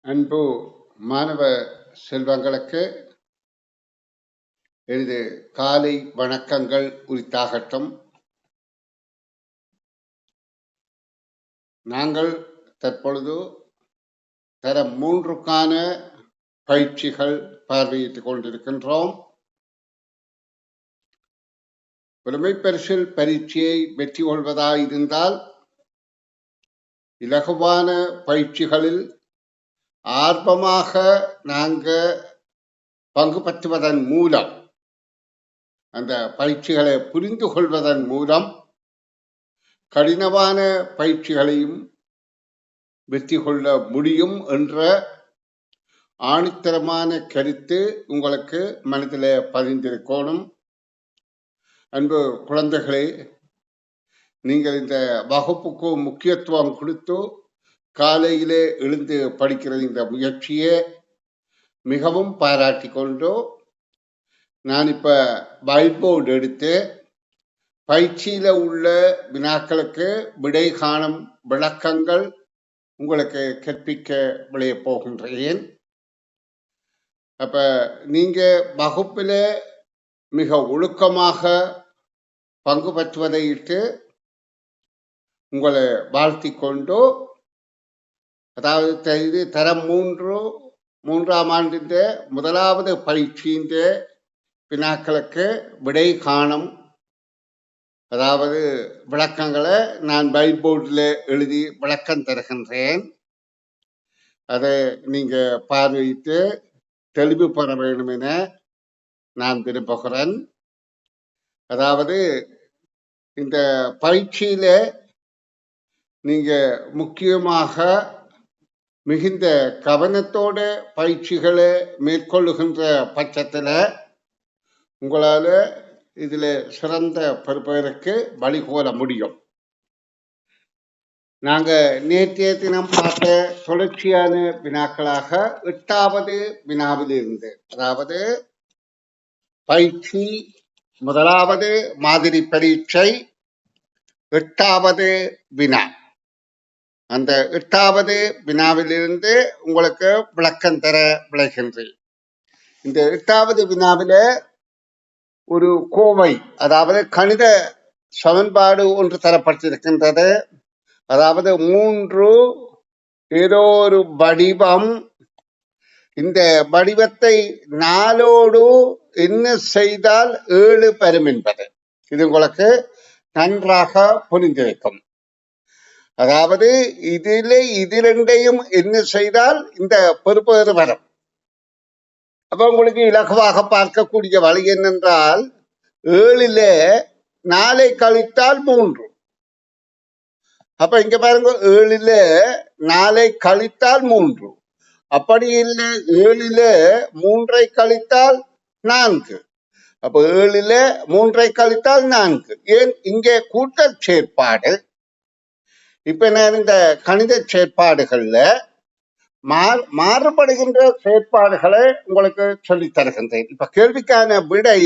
அன்பு மாணவ செல்வங்களுக்கு எனது காலை வணக்கங்கள் உரித்தாகட்டும். நாங்கள் தற்பொழுது தரம் 3க்கான பயிற்சிகள் பார்வையிட்டுக் கொண்டிருக்கின்றோம். புலமைப்பரிசில் பரீட்சையை வெற்றி கொள்வதாயிருந்தால் இலகுவான பயிற்சிகளில் ஆர்வமாக நாங்கள் பங்கு பெற்றுவதன் மூலம், அந்த பயிற்சிகளை புரிந்து கொள்வதன் மூலம் கடினமான பயிற்சிகளையும் வெற்றி கொள்ள முடியும் என்ற ஆணித்தரமான கருத்து உங்களுக்கு மனதில் பதிந்திருக்கணும். அன்பு குழந்தைகளே, நீங்கள் இந்த வகுப்புக்கு முக்கியத்துவம் கொடுத்து காலையிலே எழுந்து படிக்கிற இந்த முயற்சியை மிகவும் பாராட்டி கொண்டு, நான் இப்போ ஒயிட் போர்டு எடுத்து பயிற்சியில் உள்ள வினாக்களுக்கு விடை காணும் விளக்கங்கள் உங்களுக்கு கற்பிக்க விளைய போகின்றேன். அப்போ நீங்கள் வகுப்பில் மிக ஒழுக்கமாக பங்கு பெற்றுவதை இட்டு உங்களை வாழ்த்தி கொண்டு, அதாவது இது தரம் 3ஆம் ஆண்டின் முதலாவது பயிற்சியின் வினாக்களுக்கு விடை காணும், அதாவது விளக்கங்களை நான் ஒயிட் போர்டில் எழுதி விளக்கம் தருகின்றேன். அதை நீங்கள் பார்வையிட்டு தெளிவு பெற வேண்டும் என நான் விரும்புகிறேன். அதாவது இந்த பயிற்சியில நீங்க முக்கியமாக மிகுந்த கவனத்தோட பயிற்சிகளை மேற்கொள்ளுகின்ற பட்சத்தில் உங்களால இதுல சிறந்த பெறுவதற்கு வழிகோல முடியும். நாங்க நேற்றைய தினம் பார்த்த தொடர்ச்சியான வினாக்களாக 8வது வினாவில் இருந்து, அதாவது பயிற்சி முதலாவது மாதிரி பரீட்சை 8வது வினா, அந்த 8வது வினாவிலிருந்து உங்களுக்கு விளக்கம் தர விளைகின்றேன். இந்த 8வது வினாவில ஒரு கோவை, அதாவது கணித சமன்பாடு ஒன்று தரப்பட்டிருக்கின்றது. அதாவது 3 ஏதோ ஒரு வடிவம், இந்த வடிவத்தை 4ஓடு என்ன செய்தால் 7 பெறும் என்பது இது உங்களுக்கு நன்றாக புரிந்திருக்கும். அதாவது இது ரெண்டையும் என்ன செய்தால் இந்த பெறுபேறு வரும். அப்ப உங்களுக்கு இலகுவாக பார்க்கக்கூடிய வழி என்னென்றால், 7ல் 4 கழித்தால் 3. அப்ப இங்க பாருங்க, 7ல் 4 கழித்தால் 3. அப்படி இல்லை 7ல் 3 கழித்தால் 4. அப்ப 7ல் 3 கழித்தால் 4. ஏன் இங்கே கூட்டல் செயற்பாடு. இப்ப நான் இந்த கணித செயற்பாடுகள்ல மாறுபடுகின்ற செயற்பாடுகளை உங்களுக்கு சொல்லித் தருகின்றேன். இப்ப கேள்விக்கான விடை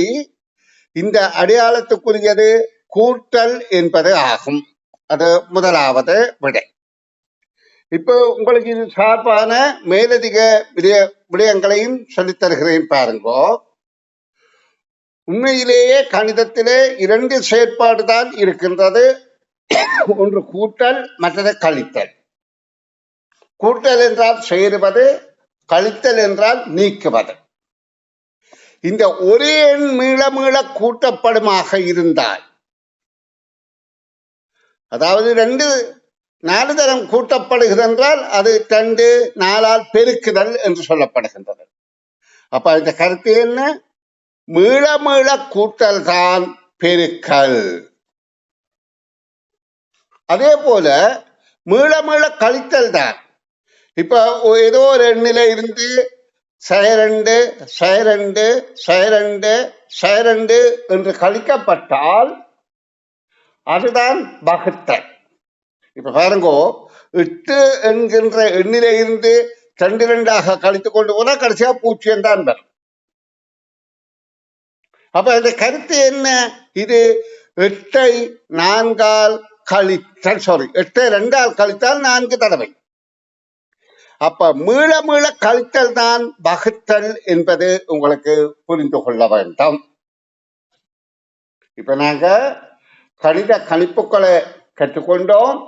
இந்த அடையாளத்துக்குரியது கூட்டல் என்பது ஆகும். அது முதலாவது விடை. இப்போ உங்களுக்கு இது சார்பான மேலதிக விடயங்களையும் சொல்லித் தருகிறேன் பாருங்க. உண்மையிலேயே கணிதத்திலே 2 செயற்பாடு தான் இருக்கின்றது. ஒன்று கூட்டல், மற்றது கழித்தல். கூட்டல் என்றால் சேருவது, கழித்தல் என்றால் நீக்குவது. இந்த ஒரே எண் மீள மீள கூட்டப்படுமாக இருந்தால், அதாவது 4 தரம் கூட்டப்படுகிறது என்றால் அது 2 4ஆல் பெருக்குதல் என்று சொல்லப்படுகின்றது. அப்ப இந்த கருத்து என்ன? மீள மீள கூட்டல் தான் பெருக்கல். அதே போல மீள மீள கழித்தல் தான். இப்ப ஏதோ ஒரு எண்ணில இருந்து 2 என்று கழிக்கப்பட்டால் அதுதான் வகுத்தல். இப்ப பாருங்க, 8 என்கின்ற எண்ணில இருந்து 2 கழித்துக் கொண்டு போனா கடைசியா 0 தான் வரும். அப்ப இந்த கருத்து என்ன? இது 8ஐ 4ஆல் கழித்தல், 8ஐ 2ஆல் கழித்தால் 4 தடவை. அப்ப மீள மீள கழித்தல் தான் வகுத்தல் என்பது உங்களுக்கு புரிந்து கொள்ள வேண்டும். இப்ப நாங்க கணித கணிப்புகளை கற்றுக்கொண்டோம்.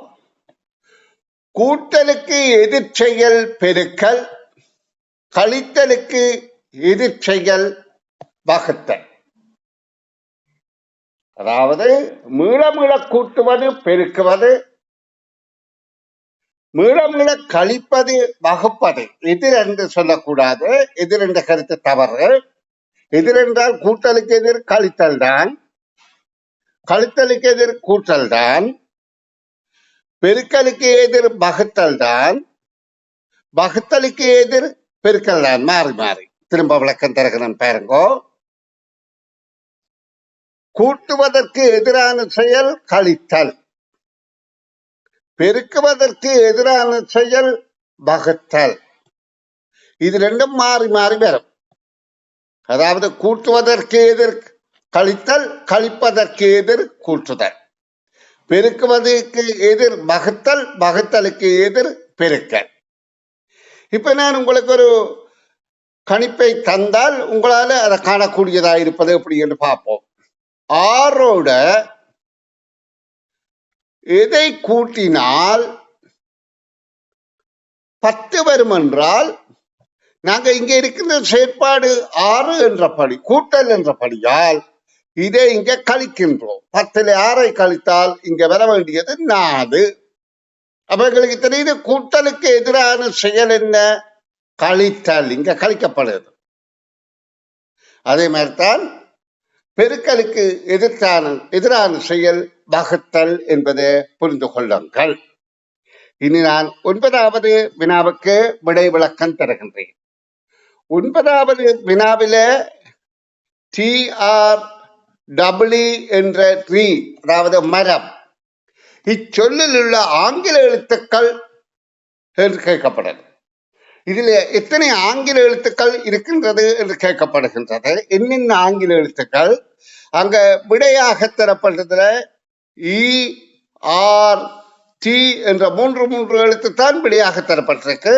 கூட்டலுக்கு எதிர்ச்செயல் பெருக்கல், கழித்தலுக்கு எதிர்ச்செயல் வகுத்தல். அதாவது மீள மீள கூட்டுவது பெருக்குவது, மீள மீள கழிப்பது வகுப்பது. எதிர் என்று சொல்லக்கூடாது. எதிர் என்ற கருத்து தவறு. எதிர் என்றால் கூட்டலுக்கு எதிர் கழித்தல் தான், கழித்தலுக்கு எதிர் கூட்டல் தான், பெருக்கலுக்கு எதிர் வகுத்தல் தான், வகுத்தலுக்கு எதிர் பெருக்கல் தான். மாறி மாறி திரும்ப விளக்கம் தருகிறேன் பாருங்கோ. கூட்டுவதற்கு எதிரான செயல் கழித்தல், பெருக்குவதற்கு எதிரான செயல் வகுத்தல். இது ரெண்டும் மாறி மாறி வரும். அதாவது கூட்டுவதற்கு எதிர் கழித்தல், கழிப்பதற்கு எதிர் கூட்டுதல், பெருக்குவதற்கு எதிர் வகுத்தல், வகுத்தலுக்கு எதிர் பெருக்கல். இப்ப நான் உங்களுக்கு ஒரு கணிப்பை தந்தால் உங்களால அதை காணக்கூடியதா இருப்பது எப்படி என்று பார்ப்போம். ஆறோட எதை கூட்டினால் 10 வரும் என்றால், நாங்க இங்க இருக்கின்ற செயற்பாடு 6 என்ற படி, கூட்டல் என்ற படியால் இதை இங்க கழிக்கின்றோம். 10ல் 6ஐ கழித்தால் இங்க வர வேண்டியது 4. அப்ப எங்களுக்கு தெரியுது கூட்டலுக்கு எதிரான செயல் என்ன? கழித்தல். இங்க கழிக்கப்படுது. அதே மாதிரிதான் பெருக்கலுக்கு எதிரான செயல் வகுத்தல் என்பதை புரிந்து கொள்ளுங்கள். இனி நான் 9வது வினாவுக்கு விடை விளக்கம் தருகின்றேன். 9வது வினாவில TREE என்ற ட்ரீ, அதாவது மரம், இச்சொல்லில் உள்ள ஆங்கில எழுத்துக்கள் என்று கேட்கப்படுது. இதுல எத்தனை ஆங்கில எழுத்துக்கள் இருக்கின்றது என்று கேட்கப்படுகின்றது. என்னென்ன ஆங்கில எழுத்துக்கள் அங்க விடையாக தரப்பட்டதுல ERT என்ற மூன்று எழுத்து தான் விடையாக தரப்பட்டிருக்கு.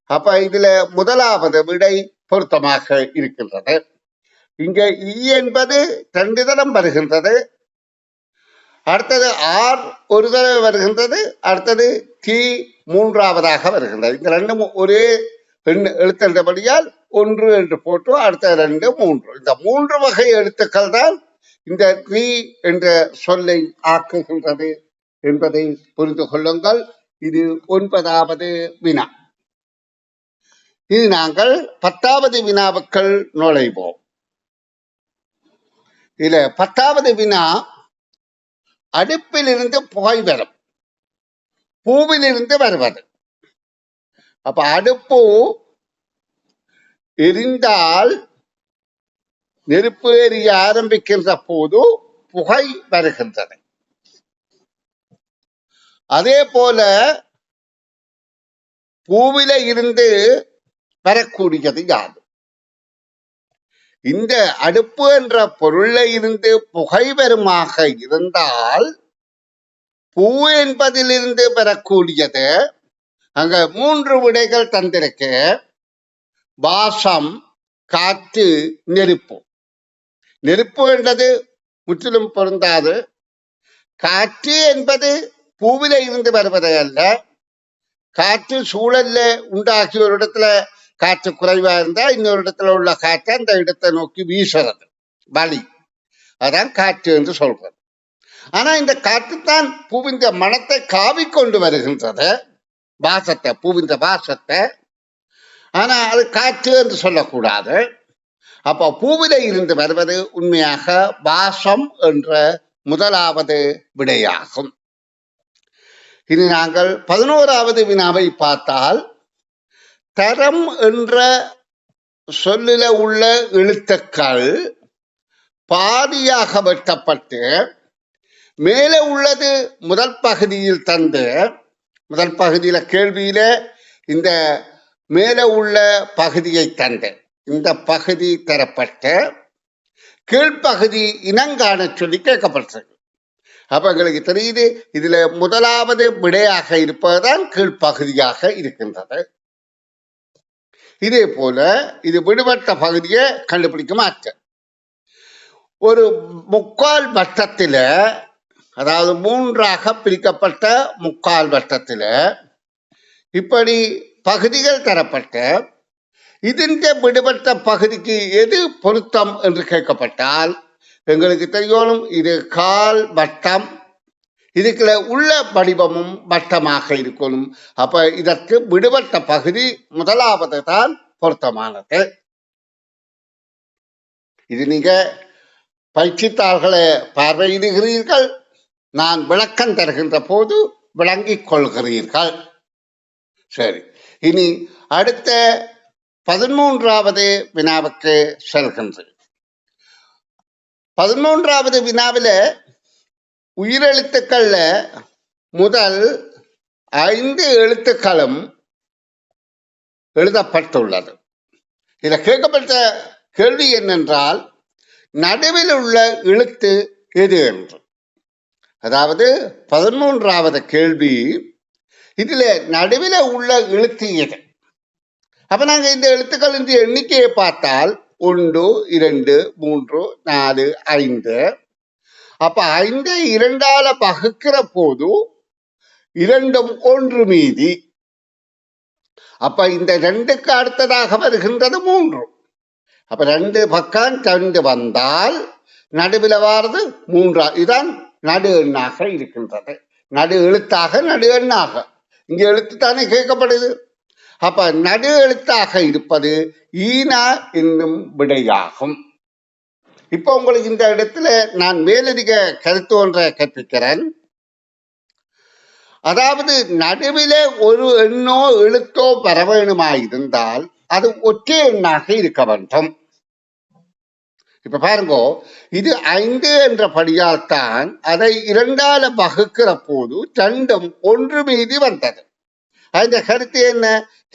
அப்ப இதுல முதலாவது விடை பொருத்தமாக இருக்கின்றது. இங்க E என்பது 2 தரம் வருகின்றது, அடுத்தது R ஒரு தடவை வருகின்றது, அடுத்தது T மூன்றாவதாக வருகின்றது. இந்த ரெண்டும் ஒரே எழுத்தபடியால் 1 என்று போட்டு அடுத்த 2, 3, இந்த 3 வகை எழுத்துக்கள் தான் இந்த ட்ரீ என்ற சொல்லை ஆக்குகின்றது என்பதை புரிந்து கொள்ளுங்கள். இது 9வது வினா. இது நாங்கள் 10வது வினாவுக்குள் நுழைவோம். இதுல 10வது வினா, அடுப்பிலிருந்து புகை வரும், பூவிலிருந்து வருவது. அப்ப அடுப்பு எரிந்தால், நெருப்பு எரிய ஆரம்பிக்கின்ற போது புகை வருகின்றது. அதே போல பூவில இருந்து வரக்கூடியது யாது? இந்த அடுப்பு என்ற பொருள்ல இருந்து புகை வருமாக இருந்தால், பூ என்பதிலிருந்து வரக்கூடியது அங்க 3 விடைகள் தந்திருக்கு. வாசம், காற்று, நெருப்பு. நெருப்பு என்றது முற்றிலும் பொருந்தாது. காற்று என்பது பூவில இருந்து வருவது அல்ல. காற்று சூழல்ல உண்டாகி ஒரு இடத்துல காற்று குறைவா இருந்தா இன்னொரு இடத்துல உள்ள காற்று அந்த இடத்தை நோக்கி வீசுறது, வலி, அதான் காற்று என்று சொல்றது. ஆனா இந்த காற்றுத்தான் பூவிந்த மனத்தை காவிக்கொண்டு வருகின்றது, வாசத்தை, பூவிந்த வாசத்தை. ஆனா அது காற்று என்று சொல்லக்கூடாது. அப்ப பூவில இருந்து வருவது உண்மையாக வாசம் என்ற முதலாவது விடையாகும். இனி நாங்கள் 11வது வினாவை பார்த்தால், தரம் என்ற சொல்லில உள்ள எழுத்துக்கள் பாதியாக வெட்டப்பட்டு மேலே உள்ளது முதல் பகுதியில் தந்து, முதல் பகுதியில கேள்வியில இந்த மேலே உள்ள பகுதியை தந்து, இந்த பகுதி தரப்பட்ட கீழ்ப்பகுதி இனங்காண சொல்லி கேட்கப்பட்டிருக்கு. அப்ப எங்களுக்கு தெரியுது இதுல முதலாவது விடையாக இருப்பதுதான் கீழ்ப்பகுதியாக இருக்கின்றது. இதே போல இது விடுபட்ட பகுதியை கண்டுபிடிக்க ஆற்றல். ஒரு முக்கால் வட்டத்தில, அதாவது 3ஆக பிரிக்கப்பட்ட முக்கால் வட்டத்தில இப்படி பகுதிகள் தரப்பட்ட இதன் விடுபட்ட பகுதிக்கு எது பொருத்தம் என்று கேட்கப்பட்டால் எங்களுக்கு தெரியணும் இது கால் வட்டம், இதுக்குள்ள உள்ள வடிவமும் வட்டமாக இருக்கணும். அப்ப இதற்கு விடுபட்ட பகுதி முதலாவது தான் பொருத்தமானது. இது நீங்க பயிற்சித்தாள்களை பார்வையிடுகிறீர்கள், நான் விளக்கம் தருகின்ற போது விளங்கிக் கொள்கிறீர்கள். சரி, இனி அடுத்த 13வது வினாவுக்கு செல்கின்றேன். 13வது வினாவில உயிரெழுத்துக்கள்ல முதல் 5 எழுத்துக்களும் எழுதப்பட்டுள்ளது. இதில் கேட்கப்பட்ட கேள்வி என்னென்றால் நடுவில் உள்ள எழுத்து எது என்று. அதாவது 13வது கேள்வி, இதுல நடுவில் உள்ள எழுத்து எது? அப்ப நாங்க இந்த எழுத்துக்கள் இந்த எண்ணிக்கையை பார்த்தால் 1, 2, 3, 4, 5. அப்ப 5 2ஆல வகுக்கிற போது 2ம் 1 மீதி. அப்ப இந்த 2க்கு அடுத்ததாக வருகின்றது 3. அப்ப 2 பக்கம் 2 வந்தால் நடுவில் வாரது 3. இதுதான் நடு எண்ணாக இருக்கின்றது. நடு எழுத்தாக நடு எண்ணாக இங்க எழுத்து தானே கேட்கப்படுது. அப்ப நடு எழுத்தாக இருப்பது ஈனா என்னும் விடையாகும். இப்ப உங்களுக்கு இந்த இடத்துல நான் மேலதிக கருத்து ஒன்றை கற்பிக்கிறேன். அதாவது நடுவிலே ஒரு எண்ணோ எழுத்தோ பெற வேணுமாயிருந்தால் அது ஒற்றை எண்ணாக இருக்க வேண்டும். இப்ப பாருங்க, இது 5 என்ற படியால் தான் அதை 2ஆல வகுக்கிற போது 2ம் 1 மீதி வந்தது. அந்த கருத்து என்ன?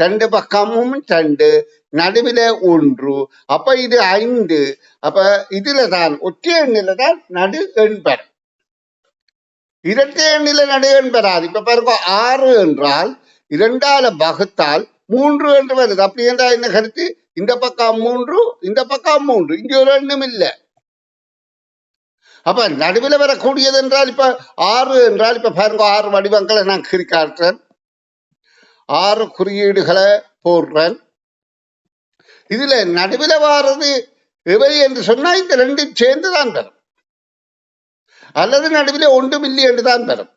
2 பக்கமும் 2, நடுவில 1. அப்ப இது 5. அப்ப இதுல தான் ஒற்றை எண்ணில தான் நடு எண் பெறும், இரட்டை எண்ணில நடு எண் பெறாது. இப்ப பாருங்க, 6 என்றால் 2ஆல வகுத்தால் 3 என்று வருது. அப்படி என்றால் என்ன கருத்து? இந்த பக்கம் 3, இந்த பக்கம் 3, இங்க ஒரு எண்ணும் இல்லை. அப்ப நடுவில் வரக்கூடியது என்றால் இப்ப 6 என்றால் இப்ப பாருங்க, 6 வடிவங்களை நான் குறிக்காட்டுறேன், 6 குறியீடுகளை போடுறேன். இதுல நடுவில் வாரது எவை என்று சொன்னா இந்த 2ம் சேர்ந்துதான் பெறும், அல்லது நடுவில் 1 மில்லி என்று தான் பெறும்.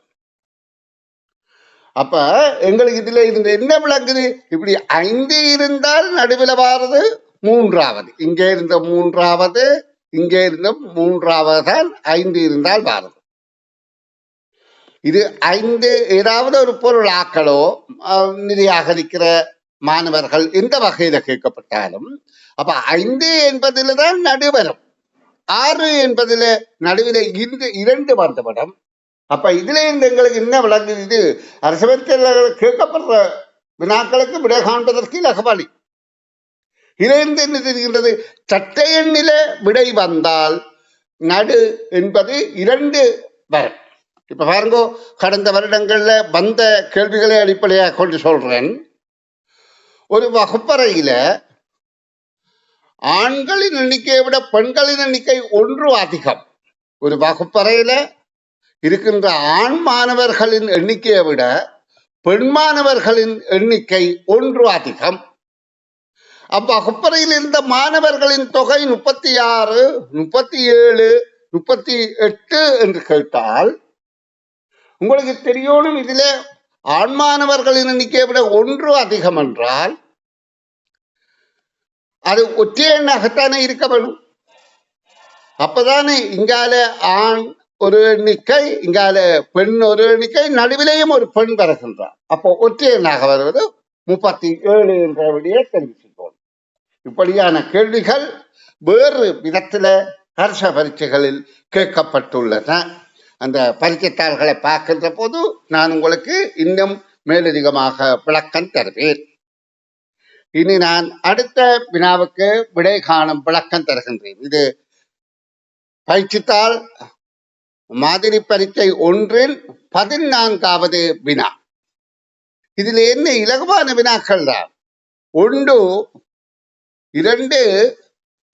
அப்ப எங்களுக்கு இதுல இருந்து என்ன விளங்குது? இப்படி 5 இருந்தால் நடுவில் வாரது 3ஆவது, இங்க இருந்த 3ஆவது, இங்க இருந்த 3ஆவது தான் 5 இருந்தால் வாரது. இது 5 ஏதாவது ஒரு பொருள் ஆக்களோ நிதியாக இருக்கிற மாணவர்கள் எந்த வகையில கேட்கப்பட்டாலும் அப்ப 5 என்பதில் தான் நடு வரும், 6 என்பதில் நடுவில் 2 வந்துவிடும். அப்ப இதுல இருந்து எங்களுக்கு என்ன விளங்குது? அரசு கேட்கப்படுற வினாக்களுக்கு விடை காண்பதற்கு இலகுவழி. இதிலிருந்து என்ன தெரிகின்றது? சட்டை எண்ணில விடை வந்தால் நடு என்பது 2 வரும். இப்ப பாருங்க, கடந்த வருடங்கள்ல வந்த கேள்விகளை அடிப்படையாக கொண்டு சொல்றேன். ஒரு வகுப்பறையில ஆண்களின் எண்ணிக்கையை விட பெண்களின் எண்ணிக்கை 1 அதிகம். ஒரு வகுப்பறையில இருக்கின்ற ஆண் மாணவர்களின் எண்ணிக்கையை விட பெண் மாணவர்களின் எண்ணிக்கை 1 அதிகம். அவ்வகுப்பறையில் இருந்த மாணவர்களின் தொகை 36, 37, 38 என்று கேட்டால் உங்களுக்கு தெரியணும், இதுல ஆண் மாணவர்களின் எண்ணிக்கையை விட 1 அதிகம் என்றால் அது ஒற்றை எண்ணாகத்தானே இருக்க வேணும். அப்பதானே இங்கால ஆண் ஒரு எண்ணிக்கை, இங்கால பெண் ஒரு எண்ணிக்கை, நடுவிலேயும் ஒரு பெண் வருகின்றார். அப்போ ஒற்றை எண்ணாக வருவது 37 என்ற விடையை தெரிவிச்சுக்கோம். இப்படியான கேள்விகள் வேறு விதத்துல அரச பரீட்சைகளில் கேட்கப்பட்டுள்ளன. அந்த பரீட்சைத்தாள்களை பார்க்கின்ற போது நான் உங்களுக்கு இன்னும் மேலதிகமாக விளக்கம் தருவேன். இனி நான் அடுத்த வினாவுக்கு விடை காணும் விளக்கம் தருகின்றேன். இது பயிற்சித்தாள் மாதிரி பரீட்சை 1இன் 14வது வினா. இதுல என்ன இலகுவான வினாக்கள் தான். 1 2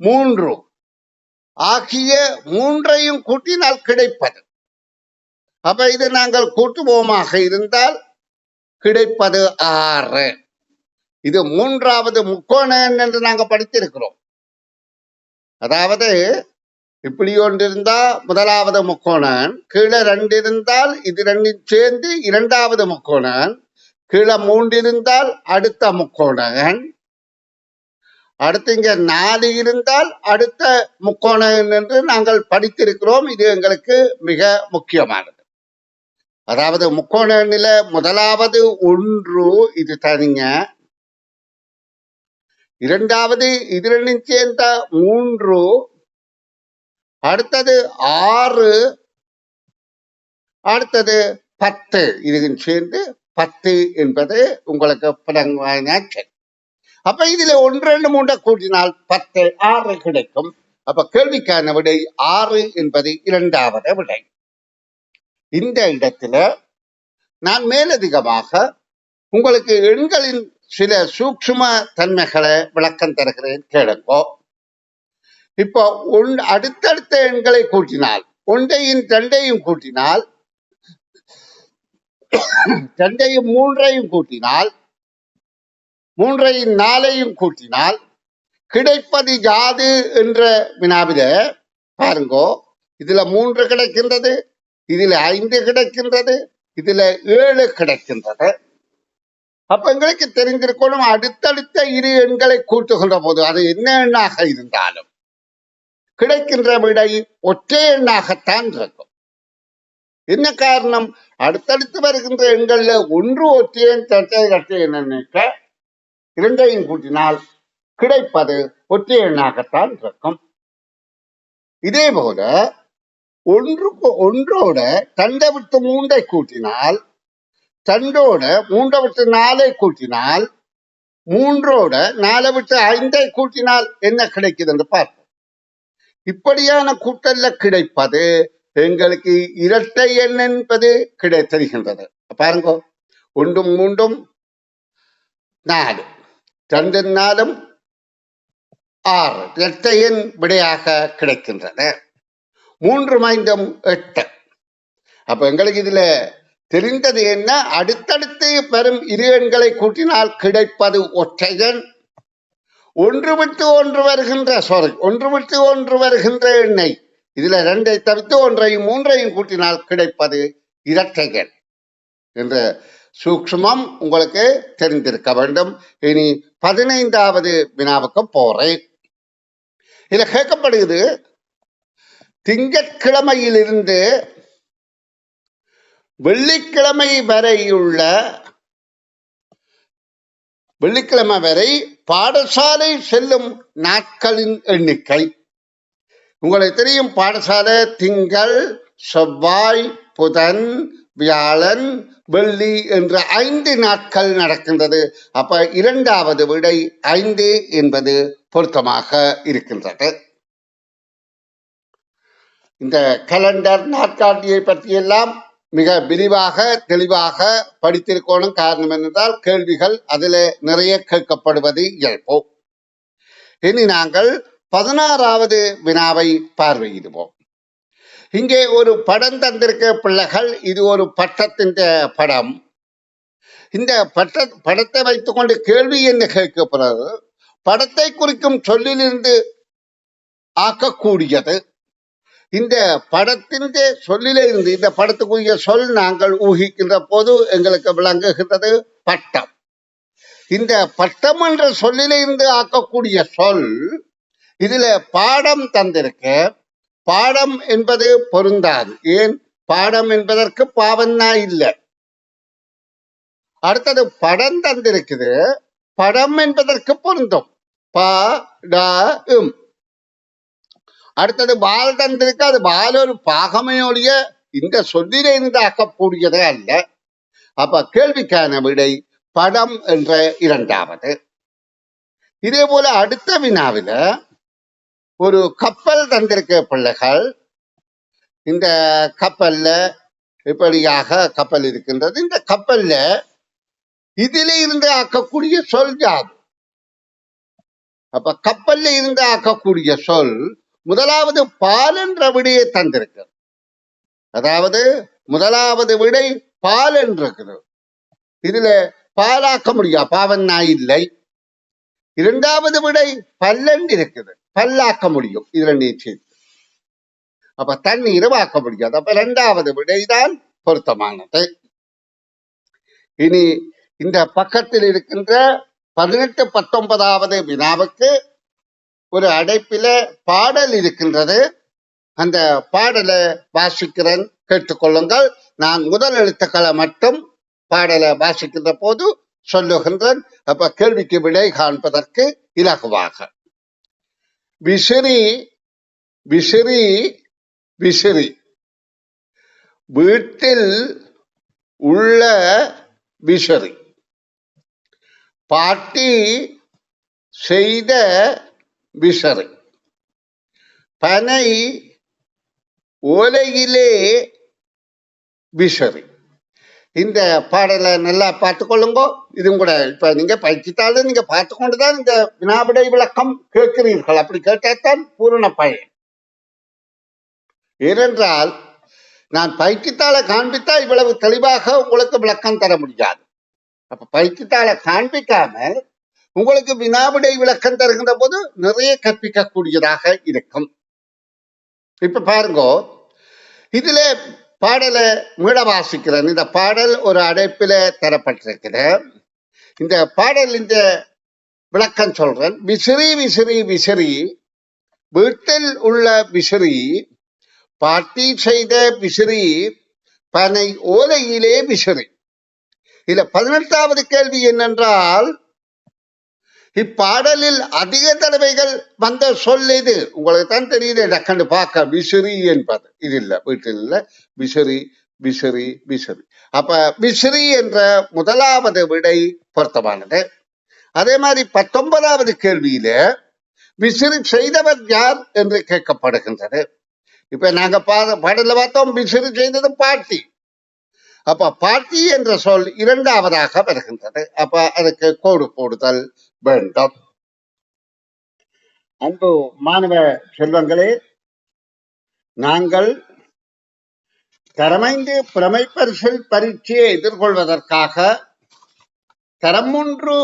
3 ஆகிய 3ஐயும் கூட்டினால் கிடைப்பது. அப்ப இது நாங்கள் கூட்டுவோமாக இருந்தால் கிடைப்பது 6. இது 3வது முக்கோண எண் என்று நாங்கள் படித்திருக்கிறோம். அதாவது இப்படி ஒன்று இருந்தா 1வது முக்கோணன், கீழே 2 இருந்தால் இது 2 சேர்ந்து 2வது முக்கோணன், கீழே 3 இருந்தால் அடுத்த முக்கோணன், அடுத்து இங்க 4 இருந்தால் அடுத்த முக்கோணன் என்று நாங்கள் படித்திருக்கிறோம். இது எங்களுக்கு மிக முக்கியமானது. அதாவது முக்கோண எண்ணில 1வது 1, இது தனிங்க. 2வது இது 2 சேர்ந்த 3, அடுத்தது 6, அடுத்தது 10, இது சேர்ந்து 10 என்பது உங்களுக்கு சரி. அப்ப இதுல 1 2 3 கூட்டினால் 10 6 கிடைக்கும். அப்ப கேள்விக்கான விடை 6 என்பது 2வது விடை. இந்த இடத்துல நான் மேலதிகமாக உங்களுக்கு எண்களின் சில சூக்ஷ்ம தன்மைகளை விளக்கம் தருகிறேன், கேளுங்கோ. இப்போ அடுத்தடுத்த எண்களை கூட்டினால் 1ஐயும் 2ஐயும் கூட்டினால் 2ஐயும் 3ஐயும் கூட்டினால் 3ஐயும் 4ஐயும் கூட்டினால் கிடைப்பது யாது என்ற வினாவில பாருங்கோ. இதுல 3 கிடைக்கின்றது, இதுல 5 கிடைக்கின்றது, இதுல 7 கிடைக்கின்றது. அப்ப எங்களுக்கு தெரிந்திருக்கணும், அடுத்தடுத்த இரு எண்களை கூட்டுகின்ற போது அது என்ன எண்ணாக இருந்தாலும் கிடைக்கின்ற விடை ஒற்றை எண்ணாகத்தான் இருக்கும். என்ன காரணம்? அடுத்தடுத்து வருகின்ற எண்கள்ல 1 ஒற்றையன், இரட்டையன் நினைக்க 2ஐயும் கூட்டினால் கிடைப்பது ஒற்றை எண்ணாகத்தான் இருக்கும். இதே போல ஒன்றோட 2 விட்டு 3ஐ கூட்டினால், 2ஓட 3 விட்டு 4ஐ கூட்டினால், 3ஓட 4 விட்டு 5ஐ கூட்டினால் என்ன கிடைக்குது என்று பார்ப்போம். இப்படியான கூட்டல்ல கிடைப்பது எங்களுக்கு இரட்டை எண் என்பது தெரிகின்றது. பாருங்க, 1 3 4, 2 4 6 இரட்டை எண் விடையாக கிடைக்கின்றது. 3 5 8. அப்ப எங்களுக்கு இதுல தெரிந்தது என்ன? அடுத்தடுத்து வரும் இரு எண்களை கூட்டினால் கிடைப்பது ஒற்றை எண். 1 விட்டு 1 வருகின்ற எண்ணை, இதுல 2ஐ தவிர்த்து 1ஐயும் 3ஐயும் கூட்டினால் கிடைப்பது இரட்டை எண் என்ற சூக்ஷ்மம் உங்களுக்கு தெரிந்திருக்க வேண்டும். இனி 15வது வினாவுக்கு போறேன். இதுல கேட்கப்படுகிறது, திங்கட்கிழமையிலிருந்து வெள்ளிக்கிழமை வரை பாடசாலை செல்லும் நாட்களின் எண்ணிக்கை. உங்களுக்கு தெரியும், பாடசாலை திங்கள், செவ்வாய், புதன், வியாழன், வெள்ளி என்ற 5 நாட்கள் நடக்கின்றது. அப்ப 2வது விடை 5 என்பது பொருத்தமாக இருக்கின்றது. இந்த கலண்டர் நாட்காட்டியை பற்றியெல்லாம் மிக விரிவாக தெளிவாக படித்திருக்கணும். காரணம் என்னென்றால் கேள்விகள் அதில் நிறைய கேட்கப்படுவது இயல்போ. இனி நாங்கள் 16வது வினாவை பார்வையிடுவோம். இங்கே ஒரு படம் தந்திருக்க பிள்ளைகள். இது ஒரு பட்டத்தின் படம். இந்த படத்தை வைத்துக்கொண்டு கேள்வி என்ன கேட்கப்படுறது? படத்தை குறிக்கும் சொல்லிலிருந்து ஆக்கக்கூடியது. இந்த படத்தின் சொல்லிலே இருந்து இந்த படத்துக்குரிய சொல் நாங்கள் ஊகிக்கின்ற போது எங்களுக்கு விளங்குகின்றது பட்டம். இந்த பட்டம் என்ற சொல்லிலே இருந்து ஆக்கக்கூடிய சொல், இதுல பாடம் தந்திருக்க. பாடம் என்பது பொருந்தாது. ஏன்? பாடம் என்பதற்கு பாவன்னா இல்லை. அடுத்தது படம் தந்திருக்குது, படம் என்பதற்கு பொருந்தும். ப-ட-ம். அடுத்தது பால் தந்திருக்கு, அது பால் ஒரு பாகமையோடைய இந்த சொல்லிலே இருந்து ஆக்கக்கூடியதே அல்ல. அப்ப கேள்விக்கான விடை படம் என்ற 2வது. இதே போல அடுத்த வினாவில ஒரு கப்பல் தந்திருக்க பிள்ளைகள். இந்த கப்பல்ல இப்படியாக கப்பல் இருக்கின்றது. இந்த கப்பல்ல இதிலே இருந்து ஆக்கக்கூடிய சொல் யாது? அப்ப கப்பல்ல இருந்து ஆக்கக்கூடிய சொல் முதலாவது பால் என்ற விடையை தந்திருக்கு. அதாவது முதலாவது விடை பால் என்று இதுல பாலாக்க முடியா, பாவன் நாய் இல்லை. இரண்டாவது விடை பல்லன் இருக்குது, பல்லாக்க முடியும். இது ரெண்டையும் சேர்த்து அப்ப தண்ணீரை வாக்க முடியாது. அப்ப இரண்டாவது விடைதான் பொருத்தமானது. இனி இந்த பக்கத்தில் இருக்கின்ற 18, 19வது வினாவுக்கு ஒரு அடைப்பில பாடல் இருக்கின்றது. அந்த பாடலை வாசிக்கிறேன், கேட்டுக்கொள்ளுங்கள். நான் முதல் எழுத்துக்களை மட்டும் பாடலை வாசிக்கின்ற போது சொல்லுகின்றேன். அப்ப கேள்விக்கு விடை காண்பதற்கு இலகுவாக. விசிறி விசிறி விசிறி வீட்டில் உள்ள விசிறி, பாட்டி செய்த விசிறி, பனை ஓலையிலே விசிறி. இந்த பாடலை நல்லா பார்த்துக்கொள்ளுங்க. இதுவும் கூட இப்ப நீங்க பயிற்சித்தாலும் நீங்க பார்த்து கொண்டுதான் இந்த வினாவிடை விளக்கம் கேட்கிறீர்கள். அப்படி கேட்டால்தான் பூரண பயன். ஏனென்றால் நான் பயிற்சித்தாளை காண்பித்தா இவ்வளவு தெளிவாக உங்களுக்கு விளக்கம் தர முடியாது. அப்ப பயிற்சித்தாளை காண்பிக்காமல் உங்களுக்கு வினாவிடை விளக்கம் தருகின்ற போது நிறைய கற்பிக்கக்கூடியதாக இருக்கும். இப்ப பாருங்க, இதுல பாடலை மீள வாசிக்கிறேன். இந்த பாடல் ஒரு அடைப்பில தரப்பட்டிருக்குது. இந்த பாடல் இந்த விளக்கம் சொல்றேன். விசிறி விசிறி விசிறி வீட்டில் உள்ள விசிறி, பாட்டி செய்த விசிறி, பனை ஓலையிலே விசிறி. இதுல 18வது கேள்வி என்னென்றால், இப்பாடலில் அதிக தடவைகள் வந்த சொல் இது. உங்களுக்கு தான் தெரியுது, டக்கண்டு பார்க்க விசிறி என்பது. இது இல்ல, வீட்டில் இல்ல, விசிறி விசிறி விசிறி. அப்ப விசிறி என்ற முதலாவது விடை பொருத்தமானது. அதே மாதிரி 19வது கேள்வியில விசிறி செய்தவர் யார் என்று கேட்கப்படுகின்றது. இப்ப நாங்க பாடல பார்த்தோம், விசிறி செய்தது பாட்டி. அப்ப பாட்டி என்ற சொல் இரண்டாவதாக வருகின்றது. அப்ப அதுக்கு கோடு போடுதல் வேண்டும். அன்பு மாணவ செல்வங்களே, நாங்கள் தரம்5 புலமை பரிசில் பரீட்சையை எதிர்கொள்வதற்காக தரம் 3,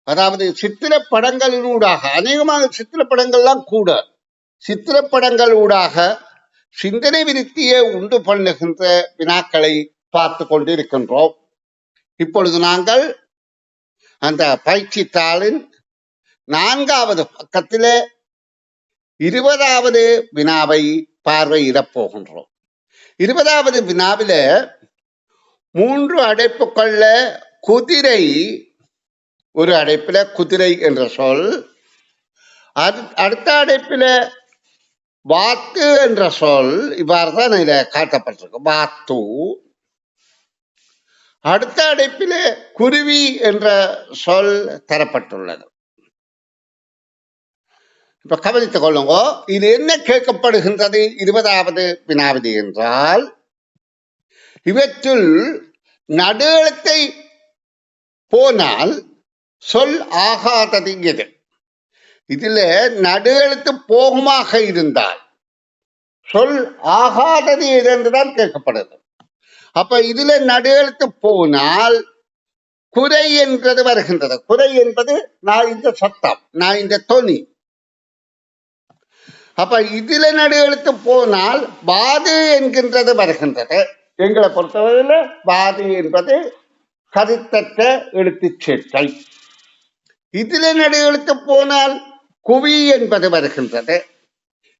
அதாவது சித்திரப்படங்களினூடாக, அநேகமாக சித்திரப்படங்கள்லாம் கூட சித்திரப்படங்கள் ஊடாக சிந்தனை விருத்தியை உண்டு பண்ணுகின்ற வினாக்களை பார்த்து கொண்டிருக்கின்றோம். இப்பொழுது நாங்கள் அந்த பயிற்சி தாளின் 4வது பக்கத்திலே 20வது வினாவை பார்வையிடப் போகின்றோம். 20வது வினாவில 3 அடைப்புகள்ல குதிரை, ஒரு அடைப்பில குதிரை என்ற சொல், அடுத்த அடைப்பில வாத்து என்ற சொல், இவ்வாறு தான் இதில் காட்டப்பட்டிருக்கு, வாத்து. அடுத்த அடைப்பிலே குருவி என்ற சொல் தரப்பட்டுள்ளது. இப்ப கவனித்துக் கொள்ளுங்க, இது என்ன கேட்கப்படுகின்றது 20வது வினாவிதி என்றால், இவற்றுள் நடு எழுத்தை போனால் சொல் ஆகாதது எது? இதுல நடு எழுத்து போகுமாக இருந்தால் சொல் ஆகாதது எது என்றுதான் கேட்கப்படுது. அப்ப இதுல நடு எழுத்து போனால் குறை என்றது வருகின்றது. குறை என்பது நான் இந்த சத்தம், நான் இந்த தொனி. அப்ப இதுல நடு எழுத்து போனால் பாது என்கின்றது வருகின்றது. எங்களை பொறுத்தவரையில பாது என்பது கருத்தற்ற எழுத்து சேர்க்கை. இதுல நடு எழுத்து போனால் குவி என்பது வருகின்றது.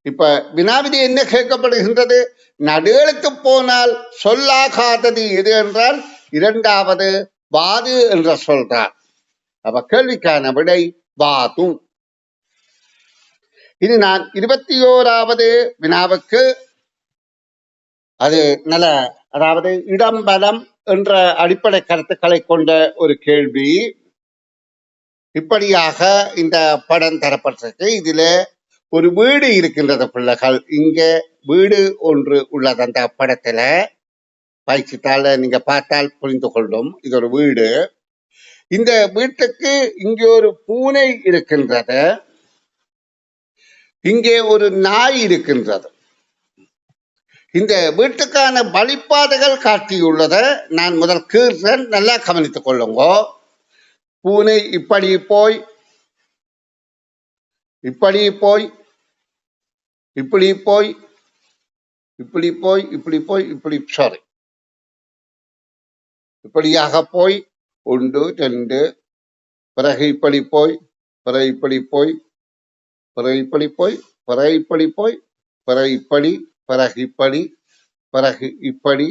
இப்ப வினாவிதி என்ன கேட்கப்படுகின்றது? நடு எழுத்து போனால் சொல்லாகாதது எது என்றால் 2வது வாது என்ற சொல்றார். அப்ப கேள்விக்கான விடை வாது. இனி நான் 21வது வினாவுக்கு, அது நல்ல, அதாவது இடம் பலம் என்ற அடிப்படை கருத்துக்களை கொண்ட ஒரு கேள்வி. இப்படியாக இந்த படம் தரப்பட்டிருக்கு. இதுல ஒரு வீடு இருக்கின்றது பிள்ளைகள். இங்க வீடு ஒன்று உள்ளது. அந்த படத்துல பயிற்சித்தால நீங்க பார்த்தால் புரிந்து கொள்ளும். இது ஒரு வீடு. இந்த வீட்டுக்கு இங்கே ஒரு பூனை இருக்கின்றது, இங்கே ஒரு நாய் இருக்கின்றது. இந்த வீட்டுக்கான வழிபாடுகள் காட்டியுள்ளத நான் முதல் கீழ்றேன், நல்லா கவனித்துக் கொள்ளுங்க. பூனை இப்படி போய் இப்படி போய் இப்படி போய் இப்படி போய் இப்படி போய் இப்படி சாரி இப்படியாக போய் 1 2, பிறகு இப்படி போய், பிறகு இப்படி போய், பிறகு இப்படி போய், பிறகு இப்படி போய், பிறகு இப்படி, பிறகு இப்படி, பிறகு இப்படி,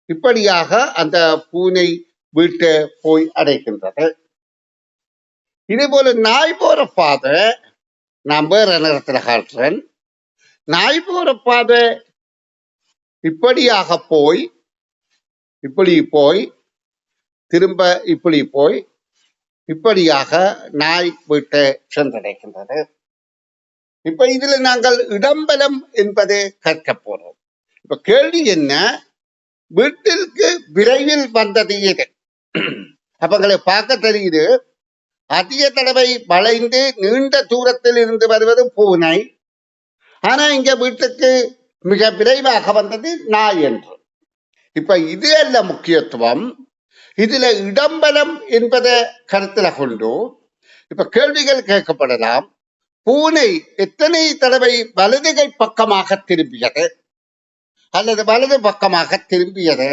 இப்படியாக அந்த பூனை வீட்டை போய் அடைக்கின்றது. இதே போல நாய் போற பாதை நான் வேற நேரத்தில் காட்டுறேன். நாய் போற பாதை இப்படியாக போய் இப்படி போய் திரும்ப இப்படி போய் இப்படியாக நாய் வீட்டை சென்றடைகின்றது. இப்ப இதுல நாங்கள் இடம்பலம் என்பதை கற்க போறோம். இப்ப கேள்வி என்ன, வீட்டிற்கு விரைவில் வந்தது எது? அப்ப எங்களை பார்க்க தெரியுது, அதிக தடவை வளைந்து நீண்ட தூரத்தில் இருந்து வருவது பூனை, ஆனா இங்க வீட்டுக்கு மிக விரைவாக வந்தது நாய் என்று. இப்ப இது அல்ல முக்கியத்துவம், இதுல இடம்பலம் என்பதை கருத்துல கொண்டு இப்ப கேள்விகள் கேட்கப்படலாம். பூனை எத்தனை தடவை வலதுகை பக்கமாக திரும்பியது, அல்லது வலது பக்கமாக திரும்பியது,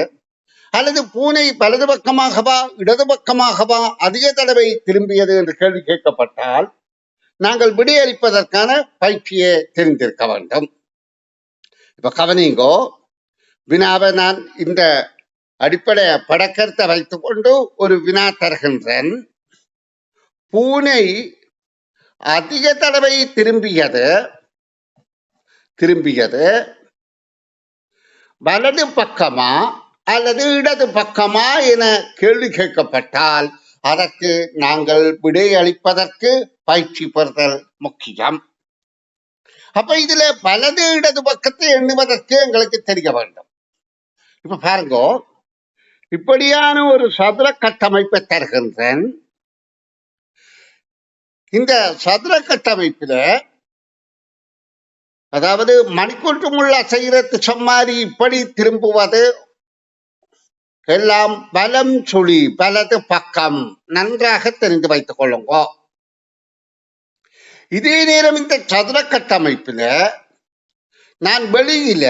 அல்லது பூனை வலது பக்கமாகவா இடது பக்கமாகவா அதிக தடவை திரும்பியது என்று கேள்வி கேட்கப்பட்டால் நாங்கள் விடையளிப்பதற்கான பயிற்சியை தெரிந்திருக்க வேண்டும். இப்ப கவனிங்கோ, வினாவை நான் இந்த அடிப்படை படக்கருத்தை வைத்துக் கொண்டு ஒரு வினா தருகின்றேன். பூனை அதிக தடவை திரும்பியது வலது பக்கமா அல்லது இடது பக்கமா என கேள்வி கேட்கப்பட்டால் அதற்கு நாங்கள் விடையளிப்பதற்கு பயிற்சி பெறுதல் முக்கியம். அப்ப இதுல வலது இடது பக்கத்தை எண்ணுவதற்கு எங்களுக்கு தெரிய வேண்டும். இப்ப பாருங்க, இப்படியான ஒரு சதுர கட்டமைப்பை தருகின்றேன். இந்த சதுர கட்டமைப்பில அதாவது மணிக்கூட்டுமுள்ள செய்கிறது சொம்மாரி இப்படி திரும்புவது எல்லாம் வலம் சுழி வலது பக்கம், நன்றாக தெரிந்து வைத்துக் கொள்ளுங்க. இதே நேரம் இந்த சதுர கட்டமைப்பில நான் வெளியில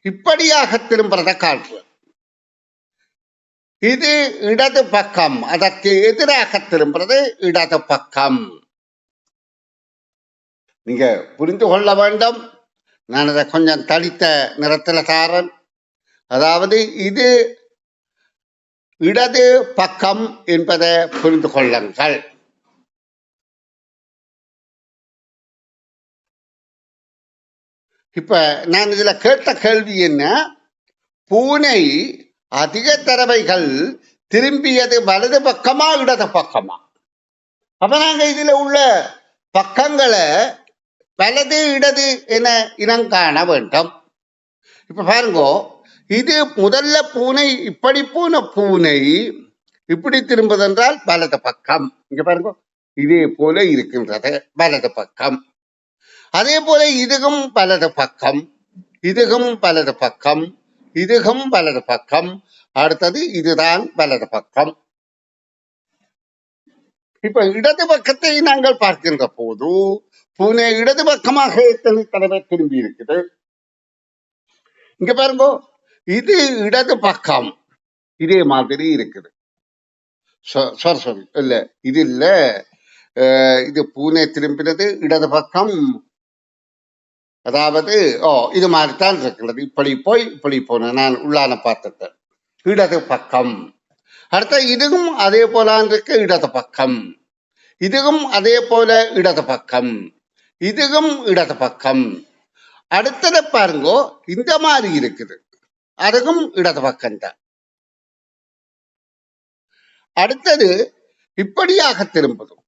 இப்படியாக திரும்புறதை காட்டுறேன். இது இடது பக்கம், அதற்கு எதிராக திரும்புறது இடது பக்கம். நீங்க புரிந்து கொள்ள வேண்டும். நான் அதை கொஞ்சம் தடித்த நிறத்தில் தாரன். அதாவது இது இடது பக்கம் என்பதை புரிந்து கொள்ளுங்கள். இப்ப நான் இதுல கேட்ட கேள்வி என்ன, பூனை அதிக தடவைகள் திரும்பியது வலது பக்கமா இடது பக்கமா? அப்ப நாங்க இதுல உள்ள பக்கங்களை வலது இடது என இனங்காண வேண்டும். இப்ப பாருங்க, இது முதல்ல பூனை இப்படி போன பூனை இப்படி திரும்புதென்றால் வலது பக்கம். இங்க பாருங்க, இதே போல இருக்கின்றது வலது பக்கம். அதே போல இதுகும் வலது பக்கம், இதுகும் வலது பக்கம், இதுகும் வலது பக்கம், அடுத்தது இதுதான் வலது பக்கம். இப்ப இடது பக்கத்தை நாங்கள் பார்க்கின்ற போது பூனை இடது பக்கமாக எத்தனை தடவை திரும்பி இருக்குது. இங்க பாருங்க, இது இடது பக்கம் இதே மாதிரி இருக்குது. சாரி இல்ல, இது இல்ல, இது பூனை திரும்பினது இடது பக்கம். அதாவது இது மாதிரித்தான் இருக்கிறது. இப்படி போய் இப்படி போன நான் உள்ளான பார்த்துட்டேன், இடது பக்கம். அடுத்த இதுவும் அதே போல இருக்கு, இடது பக்கம். இதுவும் அதே போல இடது பக்கம், இதுவும் இடது பக்கம். அடுத்ததை பாருங்க, இந்த மாதிரி இருக்குது, அதுவும் இடது பக்கம் தான். அடுத்தது இப்படியாக திரும்புதும்,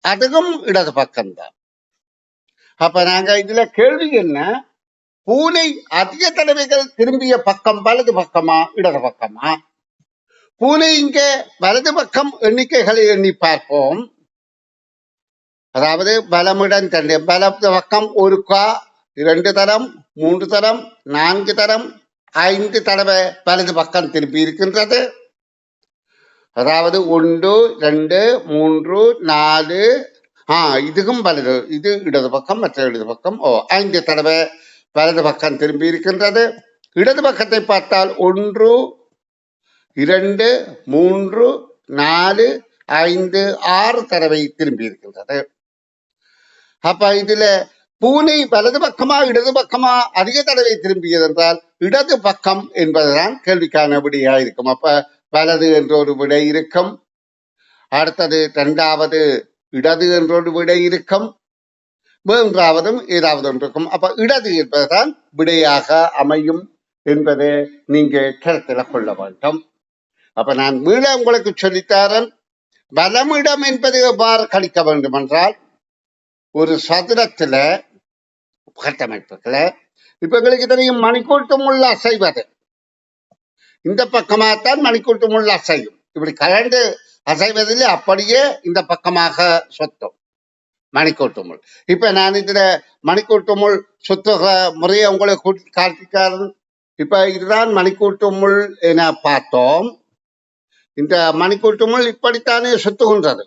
அதுவும் இடது பக்கம் தான். அப்ப நாங்க இதுல கேள்வி என்ன, பூனை அதிக தடவைகள் திரும்பிய பக்கம் வலது பக்கமா இடது பக்கமா? பூனை இங்கே வலது பக்கம் எண்ணிக்கைகளை எண்ணி பார்ப்போம். அதாவது பலமிடம் தண்டு வலது பக்கம் 1 கா 2 தரம் 3 தரம் 4 தரம் 5 தடவை வலது பக்கம் திரும்பி இருக்கின்றது. அதாவது 1 2 3 4 இதுக்கும் வலது, இது இடது பக்கம், மற்ற இடது பக்கம் 5 தடவை வலது பக்கம் திரும்பி இருக்கின்றது. இடது பக்கத்தை பார்த்தால் 1 2 3 4 5 6 தடவை திரும்பி இருக்கின்றது. அப்ப இதுல பூனை வலது பக்கமா இடது பக்கமா அதிக தடவை திரும்பியது என்றால் இடது பக்கம் என்பதுதான் கேள்விக்கான விடையா இருக்கும். அப்ப வலது என்ற ஒரு விடை இருக்கும். அடுத்தது 2வது இடது என்ற ஒரு விடை இருக்கும். 3வதும் ஏதாவது ஒன்று இருக்கும். அப்ப இடது என்பதுதான் விடையாக அமையும் என்பதை நீங்க கருத்தில் கொள்ள வேண்டும். அப்ப நான் மீள உங்களுக்கு சொல்லித்தாரன். வலமிடம் என்பது எவ்வாறு கணிக்க வேண்டும் என்றால், ஒரு சதுரத்துல கட்டமைப்புகள இப்ப எங்களுக்கு தெரியும் மணிக்கூட்டு முள் அசைவது இந்த பக்கமாகத்தான் மணிக்கூட்டு முள் அசையும். இப்படி கலந்து அசைவதில் அப்படியே இந்த பக்கமாக சொத்தும் மணிக்கூட்டு முள். இப்ப நான் இதுல மணிக்கூட்டு முள் சுத்துகிற முறையை உங்களுக்கு காட்டிக்காரன். இப்ப இதுதான் மணிக்கூட்டு முள் என பார்த்தோம். இந்த மணிக்கூட்டு முள் இப்படித்தானே சுத்துகின்றது.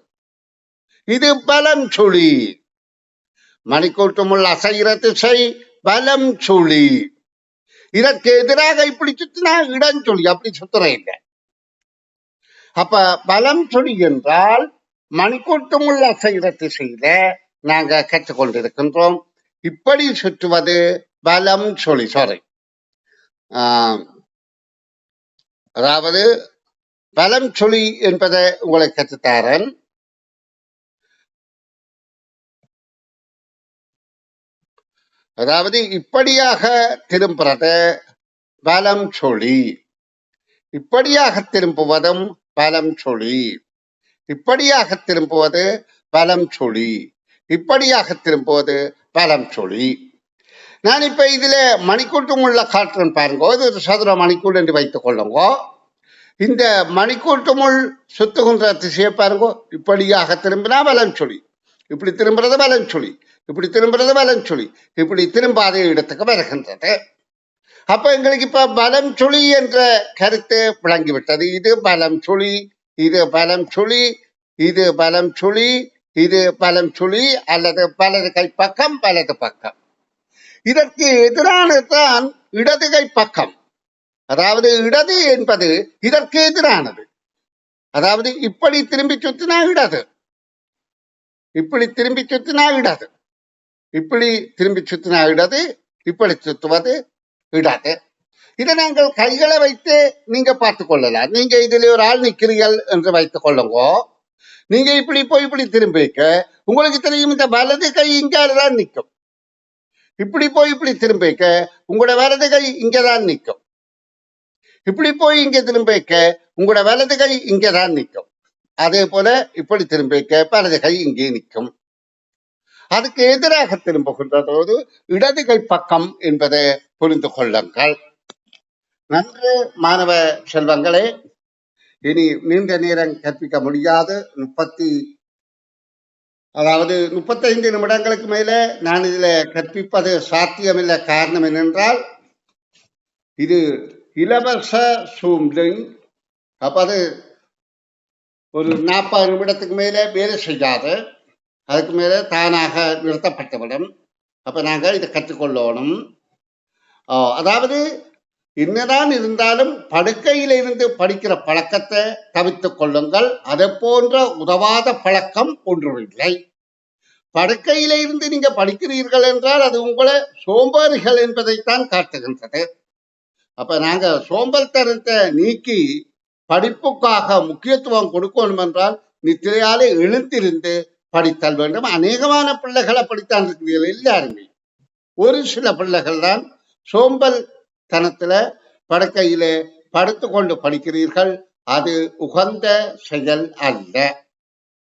இது பலம் சுழி. மணிக்கூட்டு முள் அசைகிற திசை பலம் சுழி. இதற்கு எதிராக இப்படி சுத்தினா இடஞ்சுழி. அப்படி சுத்துற இல்லை. அப்ப பலம் சுழி என்றால் மணிக்கூட்டு முள் அசைகிற திசையில நாங்க கற்றுக்கொண்டிருக்கின்றோம். இப்படி சுற்றுவது பலம் சுழி. சாரி, அதாவது பலம் சுழி என்பதை உங்களை கற்றுத்தாரன். அதாவது இப்படியாக திரும்புறது பலம் சுழி, இப்படியாக திரும்புவதும் பலம் சுழி, இப்படியாக திரும்புவது பலம் சுழி, இப்படியாக திரும்புவது பலம் சுழி. நான் இப்ப இதுல மணிக்கூட்டு முள்ள காட்டுறேன் பாருங்க. இது ஒரு சதுர மணிக்கூடு என்று வைத்துக் கொள்ளுங்க. இந்த மணிக்கூட்டு முள் சுத்துகின்ற திசையை பாருங்க. இப்படியாக திரும்பினா பலம் சுழி, இப்படி திரும்புறது பலம் சுழி, இப்படி திரும்புறது பலம் சுழி, இப்படி திரும்பாத இடத்துக்கு வருகின்றது. அப்ப எங்களுக்கு இப்ப பலம் சுழி என்ற கருத்து விளங்கிவிட்டது. இது பலம் சுழி, இது பலம் சுழி, இது பலம் சுழி, இது பலம் சுழி அல்லது வலது கை பக்கம் வலது பக்கம். இதற்கு எதிரானதுதான் இடது கை பக்கம். அதாவது இடது என்பது இதற்கு எதிரானது. அதாவது இப்படி திரும்பி சுத்தினா இடது, இப்படி திரும்பி சுத்தினா இடது, இப்படி திரும்பி சுத்தினா இடது, இப்படி சுத்துவது இடது. இதை நாங்கள் கைகளை வைத்து நீங்க பார்த்து கொள்ளலாம். நீங்க இதுல ஒரு ஆள் நிக்கிறீர்கள் என்று வைத்துக் கொள்ளுங்க. நீங்க இப்படி போய் இப்படி திரும்பிக்க உங்களுக்கு தெரியும் இந்த வலது கை இங்கதான் நிற்கும். இப்படி போய் இப்படி திரும்பிக்க உங்களோட வலது கை இங்கதான் நிற்கும். இப்படி போய் இங்க திரும்பிக்க உங்களோட வலது கை இங்கதான் நிற்கும். அதே போல இப்படி திரும்பிக்க வலது கை இங்கே நிற்கும். அதுக்கு எதிராக திரும்புகின்ற போது இடது கை பக்கம் என்பதை புரிந்து கொள்ளுங்கள். நன்று மாணவ செல்வங்களே, இனி நீண்ட நேரம் கற்பிக்க முடியாது. 35 நிமிடங்களுக்கு மேல நான் இதுல கற்பிப்பது சாத்தியமில்லை. காரணம் என்னென்றால் இது இலவச Zoom லிங்க். அப்ப அது ஒரு 40 நிமிடத்துக்கு மேல வேலை செய்யாது. அதுக்கு மேல தானாக நிறுத்தப்பட்டுவிடும். அப்ப நாங்க இதை கற்றுக்கொள்ளணும். அதாவது என்னதான் இருந்தாலும் படுக்கையில இருந்து படிக்கிற பழக்கத்தை தவிர்த்துக் கொள்ளுங்கள். அதை போன்ற உதவாத பழக்கம் ஒன்றுமில்லை. படுக்கையில இருந்து நீங்க படிக்கிறீர்கள் என்றால் அது உங்களை சோம்பேறிகள் என்பதைத்தான் காட்டுகின்றது. அப்ப நாங்க சோம்பல்தனத்தை நீக்கி படிப்புக்காக முக்கியத்துவம் கொடுக்கணும் என்றால் நித்திரையாலே எழுந்திருந்து படித்தல் வேண்டும். அநேகமான பிள்ளைகளை படித்தான் இருக்கிறீர்கள் எல்லாருமே. ஒரு சில பிள்ளைகள் தான் சோம்பல் தனத்துல படுக்கையிலே படுத்து கொண்டு படிக்கிறீர்கள். அது உகந்த செயல் அல்ல.